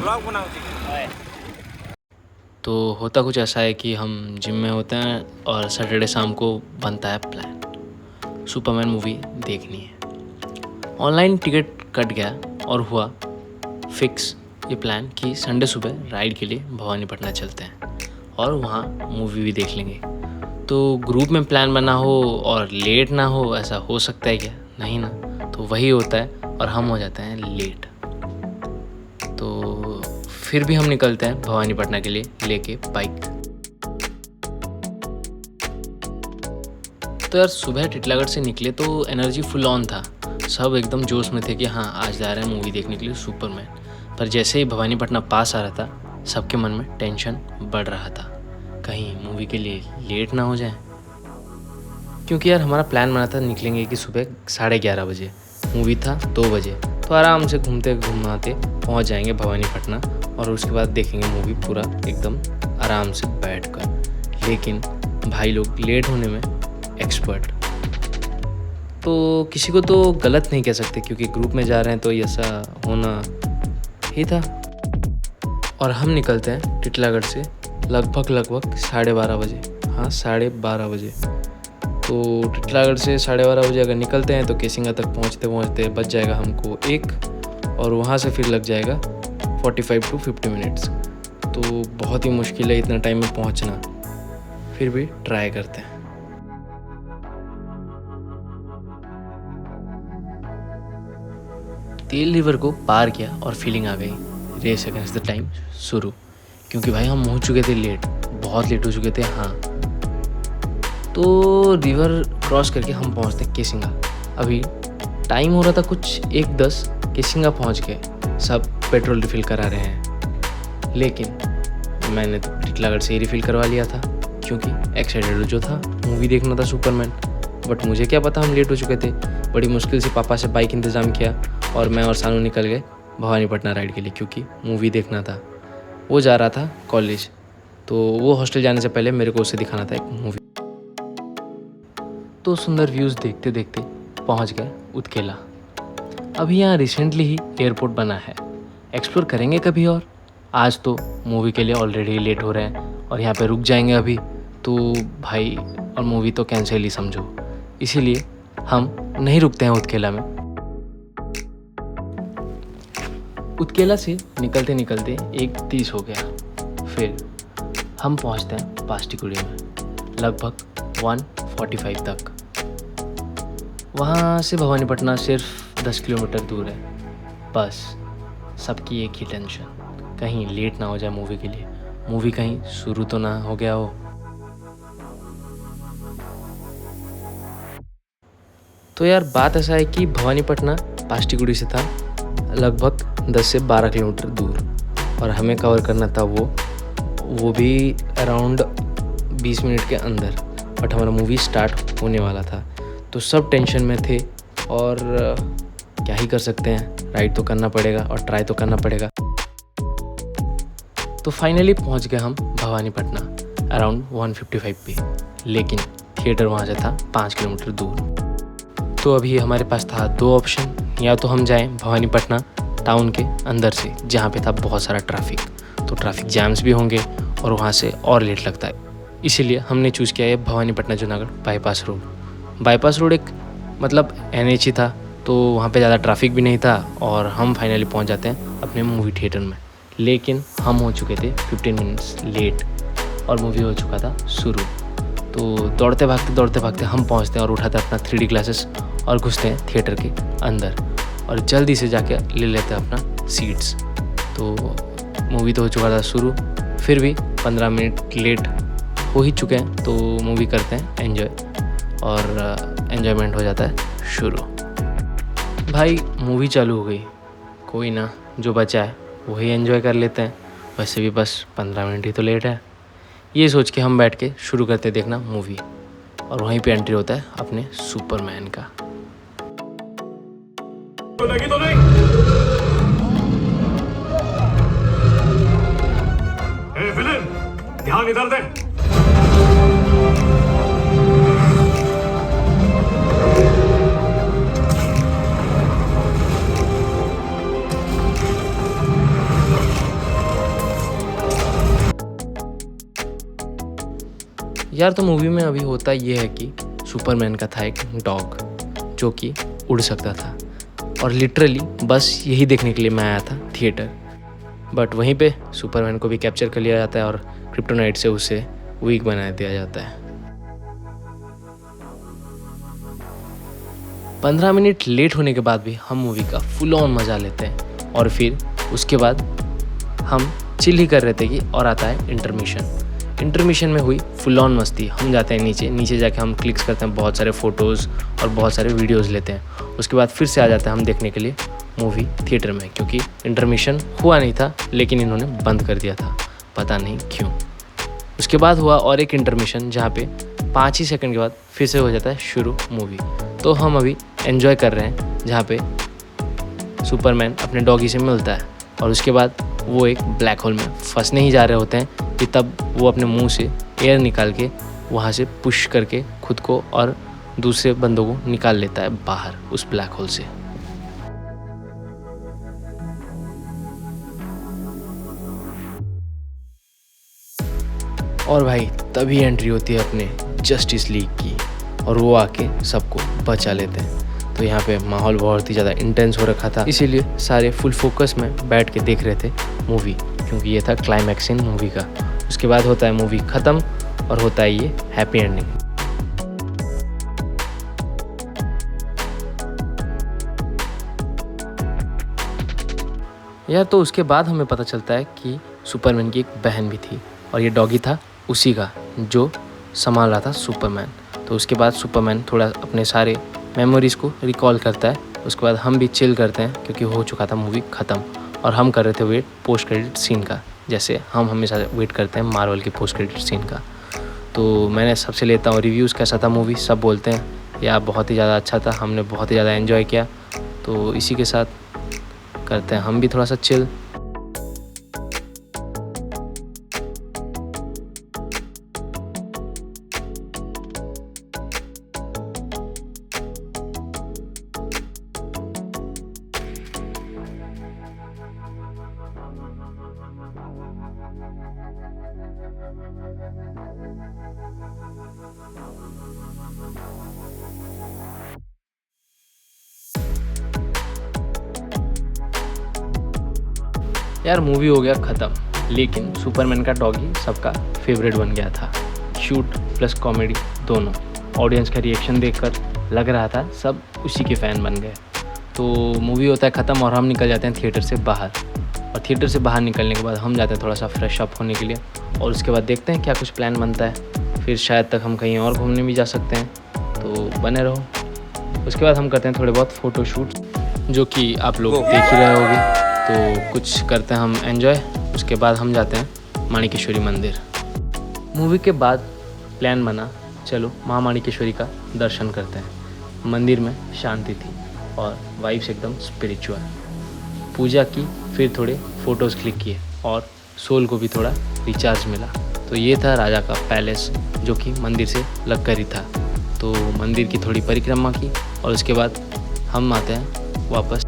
Blog बनाओ। तो होता कुछ ऐसा है कि हम जिम में होते हैं और सैटरडे शाम को बनता है प्लान, सुपरमैन मूवी देखनी है। ऑनलाइन टिकट कट गया और हुआ फिक्स ये प्लान कि संडे सुबह राइड के लिए भवानीपटना चलते हैं और वहाँ मूवी भी देख लेंगे। तो ग्रुप में प्लान बना हो और लेट ना हो, ऐसा हो सकता है क्या? नहीं ना। तो वही होता है और हम हो जाते हैं लेट। तो फिर भी हम निकलते हैं भवानीपटना के लिए लेके बाइक। तो यार सुबह टिटलागढ़ से निकले तो एनर्जी फुल ऑन था, सब एकदम जोश में थे कि हाँ आज जा रहे हैं मूवी देखने के लिए सुपरमैन। पर जैसे ही भवानीपटना पास आ रहा था सबके मन में टेंशन बढ़ रहा था, कहीं मूवी के लिए लेट ना हो जाए। क्योंकि यार हमारा प्लान बना था निकलेंगे कि सुबह 11:30 बजे, मूवी था 2 बजे, तो आराम से घूमते घूमाते पहुंच जाएंगे भवानीपटना और उसके बाद देखेंगे मूवी पूरा एकदम आराम से बैठकर। लेकिन भाई लोग लेट होने में एक्सपर्ट, तो किसी को तो गलत नहीं कह सकते क्योंकि ग्रुप में जा रहे हैं तो ऐसा होना ही था। और हम निकलते हैं टिटलागढ़ से लगभग 12:30 बजे। हाँ 12:30 बजे। तो टिटलागढ़ से 12:30 बजे अगर निकलते हैं तो केसिंगा तक पहुँचते पहुँचते बच जाएगा हमको 1, और वहाँ से फिर लग जाएगा 45 to 50 मिनट्स। तो बहुत ही मुश्किल है इतना टाइम में पहुँचना, फिर भी ट्राई करते हैं। तेल रिवर को पार किया और फीलिंग आ गई रेस अगेंस्ट द टाइम शुरू, क्योंकि भाई हम हो चुके थे लेट, बहुत लेट हो चुके थे। हाँ तो रिवर क्रॉस करके हम पहुंचते केसिंगा। अभी टाइम हो रहा था कुछ 1:10, केसिंगा पहुंच गए, सब पेट्रोल रिफ़िल करा रहे हैं। लेकिन मैंने तो टिटलागढ़ से ही रिफ़िल करवा लिया था क्योंकि एक्साइटेड जो था, मूवी देखना था सुपरमैन। बट मुझे क्या पता हम लेट हो चुके थे। बड़ी मुश्किल से पापा से बाइक इंतज़ाम किया और मैं और सानू निकल गए भवानीपटना राइड के लिए क्योंकि मूवी देखना था। वो जा रहा था कॉलेज, तो वो हॉस्टल जाने से पहले मेरे को उसे दिखाना था एक मूवी। तो सुंदर व्यूज़ देखते देखते पहुंच गए उत्केला। अभी यहाँ रिसेंटली ही एयरपोर्ट बना है, एक्सप्लोर करेंगे कभी और। आज तो मूवी के लिए ऑलरेडी लेट हो रहे हैं और यहाँ पे रुक जाएंगे अभी तो भाई, और मूवी तो कैंसिल ही समझो। इसीलिए हम नहीं रुकते हैं उत्केला में। उत्केला से निकलते निकलते 1:30 हो गया। फिर हम पहुंचते हैं पास्टिकुड़ी में लगभग 1:45 तक। वहाँ से भवानीपटना सिर्फ 10 किलोमीटर दूर है। बस सबकी एक ही टेंशन, कहीं लेट ना हो जाए मूवी के लिए, मूवी कहीं शुरू तो ना हो गया हो। तो यार बात ऐसा है कि भवानीपटना पास्टिकुड़ी से था लगभग 10 से 12 किलोमीटर दूर और हमें कवर करना था वो भी अराउंड 20 मिनट के अंदर। बट हमारा मूवी स्टार्ट होने वाला था तो सब टेंशन में थे और क्या ही कर सकते हैं, राइड तो करना पड़ेगा और ट्राई तो करना पड़ेगा। तो फाइनली पहुंच गए हम भवानीपटना अराउंड 1:55 पे, लेकिन थिएटर वहाँ से था 5 किलोमीटर दूर। तो अभी हमारे पास था 2 ऑप्शन, या तो हम जाएं भवानीपटना टाउन के अंदर से जहाँ पे था बहुत सारा ट्रैफिक, तो ट्रैफिक जैम्स भी होंगे और वहाँ से और लेट लगता है। इसीलिए हमने चूज़ किया है Bhawanipatna Junagadh bypass road. Bypass road एक मतलब NH ही था, तो वहाँ पे ज़्यादा ट्रैफिक भी नहीं था और हम फाइनली पहुँच जाते हैं अपने मूवी थिएटर में। लेकिन हम हो चुके थे 15 मिनट्स लेट और मूवी हो चुका था शुरू। तो दौड़ते भागते हम पहुँचते हैं और उठाते हैं अपना 3D ग्लासेस और घुसते हैं थिएटर के अंदर और जल्दी से जाके ले लेते हैं अपना सीट्स। तो मूवी तो हो चुका था शुरू, फिर भी 15 मिनट लेट हो ही चुके हैं, तो मूवी करते हैं एंजॉय और एन्जॉयमेंट हो जाता है शुरू। भाई मूवी चालू हो गई, कोई ना, जो बचा है वही एंजॉय कर लेते हैं। वैसे भी बस 15 मिनट ही तो लेट है, ये सोच के हम बैठ के शुरू करते देखना मूवी और वहीं पे एंट्री होता है अपने सुपरमैन का। तो लगी तो नहीं? ए विलेन, ध्यान इधर दे। यार तो मूवी में अभी होता ये है कि सुपरमैन का था एक डॉग जो कि उड़ सकता था और लिटरली बस यही देखने के लिए मैं आया था थिएटर। बट वहीं पे सुपरमैन को भी कैप्चर कर लिया जाता है और क्रिप्टोनाइट से उसे वीक बना दिया जाता है। 15 मिनट लेट होने के बाद भी हम मूवी का फुल ऑन मज़ा लेते हैं और फिर उसके बाद हम चिल ही कर रहे थे कि और आता है इंटरमिशन में हुई फुल ऑन मस्ती। हम जाते हैं नीचे जाके हम क्लिक्स करते हैं, बहुत सारे फ़ोटोज़ और बहुत सारे वीडियोज़ लेते हैं। उसके बाद फिर से आ जाते हैं हम देखने के लिए मूवी थिएटर में, क्योंकि इंटरमिशन हुआ नहीं था लेकिन इन्होंने बंद कर दिया था, पता नहीं क्यों। उसके बाद हुआ और एक इंटरमिशन जहाँ पे 5 ही सेकंड के बाद फिर से हो जाता है शुरू मूवी। तो हम अभी एंजॉय कर रहे हैं जहाँ पे सुपरमैन अपने डॉगी से मिलता है और उसके बाद वो एक ब्लैक होल में फंसने ही जा रहे होते हैं कि तब वो अपने मुंह से एयर निकाल के वहाँ से पुश करके खुद को और दूसरे बंदों को निकाल लेता है बाहर उस ब्लैक होल से। और भाई तभी एंट्री होती है अपने जस्टिस लीग की और वो आके सबको बचा लेते हैं। तो यहाँ पे माहौल बहुत ही ज़्यादा इंटेंस हो रखा था, इसीलिए सारे फुल फोकस में बैठ के देख रहे थे मूवी, क्योंकि ये था क्लाइमैक्स इन मूवी का। उसके बाद होता है मूवी ख़त्म और होता है ये हैप्पी एंडिंग। यार तो उसके बाद हमें पता चलता है कि सुपरमैन की एक बहन भी थी और ये डॉगी था उसी का जो संभाल रहा था सुपरमैन। तो उसके बाद सुपरमैन थोड़ा अपने सारे मेमोरीज़ को रिकॉल करता है। उसके बाद हम भी चिल करते हैं क्योंकि हो चुका था मूवी ख़त्म और हम कर रहे थे वेट पोस्ट क्रेडिट सीन का, जैसे हम हमेशा वेट करते हैं मार्वल के पोस्ट क्रेडिट सीन का। तो मैंने सबसे लेता हूँ रिव्यूज़ कैसा था मूवी। सब बोलते हैं यार बहुत ही ज़्यादा अच्छा था, हमने बहुत ही ज़्यादा एंजॉय किया। तो इसी के साथ करते हैं हम भी थोड़ा सा चिल। यार मूवी हो गया ख़त्म, लेकिन सुपरमैन का डॉगी सबका फेवरेट बन गया था। शूट प्लस कॉमेडी दोनों। ऑडियंस का रिएक्शन देखकर लग रहा था सब उसी के फ़ैन बन गए। तो मूवी होता है ख़त्म और हम निकल जाते हैं थिएटर से बाहर। और थिएटर से बाहर निकलने के बाद हम जाते हैं थोड़ा सा फ्रेश अप होने के लिए और उसके बाद देखते हैं क्या कुछ प्लान बनता है। फिर शायद तक हम कहीं और घूमने भी जा सकते हैं, तो बने रहो। उसके बाद हम करते हैं थोड़े बहुत फ़ोटोशूट जो कि आप लोग देख ही रहे होंगे। तो कुछ करते हैं हम एंजॉय। उसके बाद हम जाते हैं माणिकेश्वरी मंदिर। मूवी के बाद प्लान बना चलो माँ माणिकेश्वरी का दर्शन करते हैं। मंदिर में शांति थी और वाइब्स एकदम स्पिरिचुअल। पूजा की, फिर थोड़े फ़ोटोज़ क्लिक किए और सोल को भी थोड़ा रिचार्ज मिला। तो ये था राजा का पैलेस जो कि मंदिर से लगकर ही था। तो मंदिर की थोड़ी परिक्रमा की और उसके बाद हम आते हैं वापस।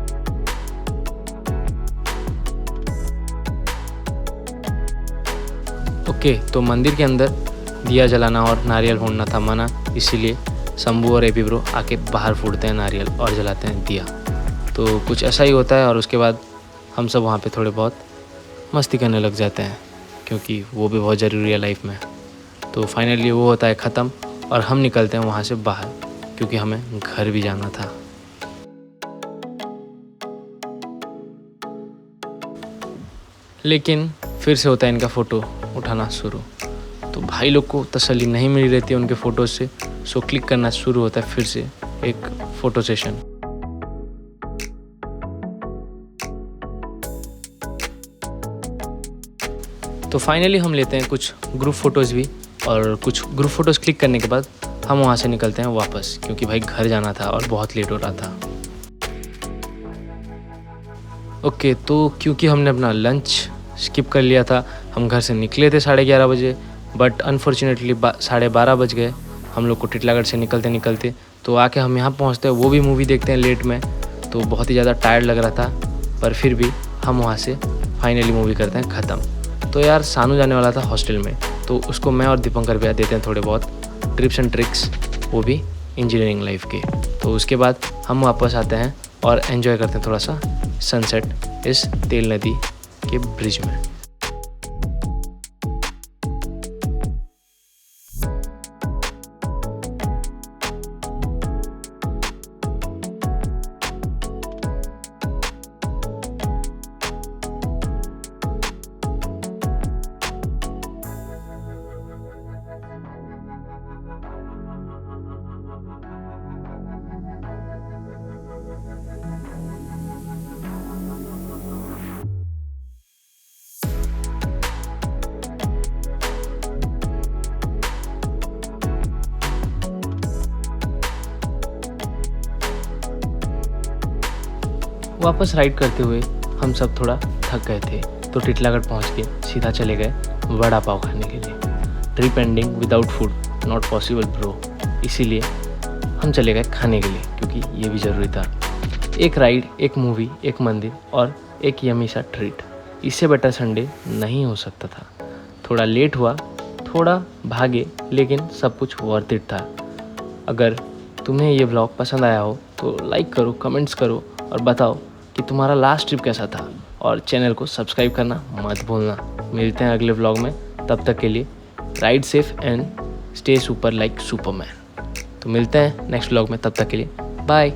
ओके, तो मंदिर के अंदर दिया जलाना और नारियल फोड़ना था मना, इसीलिए शंभू और एपी ब्रो आके बाहर फोड़ते हैं नारियल और जलाते हैं दिया। तो कुछ ऐसा ही होता है और उसके बाद हम सब वहाँ पे थोड़े बहुत मस्ती करने लग जाते हैं क्योंकि वो भी बहुत ज़रूरी है लाइफ में। तो फाइनली वो होता है ख़त्म और हम निकलते हैं वहाँ से बाहर क्योंकि हमें घर भी जाना था। लेकिन फिर से होता है इनका फ़ोटो उठाना शुरू। तो भाई लोग को तसल्ली नहीं मिल रहती है उनके फ़ोटो से, सो क्लिक करना शुरू होता है फिर से एक फ़ोटो सेशन। तो फाइनली हम लेते हैं कुछ ग्रुप फ़ोटोज़ भी और कुछ ग्रुप फ़ोटोज़ क्लिक करने के बाद हम वहाँ से निकलते हैं वापस क्योंकि भाई घर जाना था और बहुत लेट हो रहा था। ओके, तो क्योंकि हमने अपना लंच स्किप कर लिया था, हम घर से निकले थे 11:30 बजे, बट अनफॉर्चुनेटली 12:30 बज गए हम लोग को टिटलागढ़ से निकलते निकलते। तो आके हम यहाँ पहुँचते हैं, वो भी मूवी देखते हैं लेट में। तो बहुत ही ज़्यादा टायर्ड लग रहा था पर फिर भी हम वहाँ से फाइनली मूवी करते हैं ख़त्म। तो यार सानू जाने वाला था हॉस्टल में तो उसको मैं और दीपंकर भैया देते हैं थोड़े बहुत टिप्स एंड ट्रिक्स, वो भी इंजीनियरिंग लाइफ के। तो उसके बाद हम वापस आते हैं और एंजॉय करते हैं थोड़ा सा सनसेट इस तेल नदी के ब्रिज में। वापस राइड करते हुए हम सब थोड़ा थक गए थे, तो टिटलागढ़ पहुंच के सीधा चले गए वड़ा पाव खाने के लिए। Trip ending without food not possible bro, इसीलिए हम चले गए खाने के लिए, क्योंकि ये भी ज़रूरी था। एक राइड, एक मूवी, एक मंदिर और एक यमी सा ट्रीट, इससे बेटर संडे नहीं हो सकता था। थोड़ा लेट हुआ, थोड़ा भागे, लेकिन सब कुछ वर्थ इट था। अगर तुम्हें ये व्लॉग पसंद आया हो तो लाइक करो, कमेंट्स करो और बताओ कि तुम्हारा लास्ट ट्रिप कैसा था, और चैनल को सब्सक्राइब करना मत भूलना। मिलते हैं अगले व्लॉग में, तब तक के लिए ride safe and stay super like Superman. तो मिलते हैं नेक्स्ट व्लॉग में, तब तक के लिए बाय।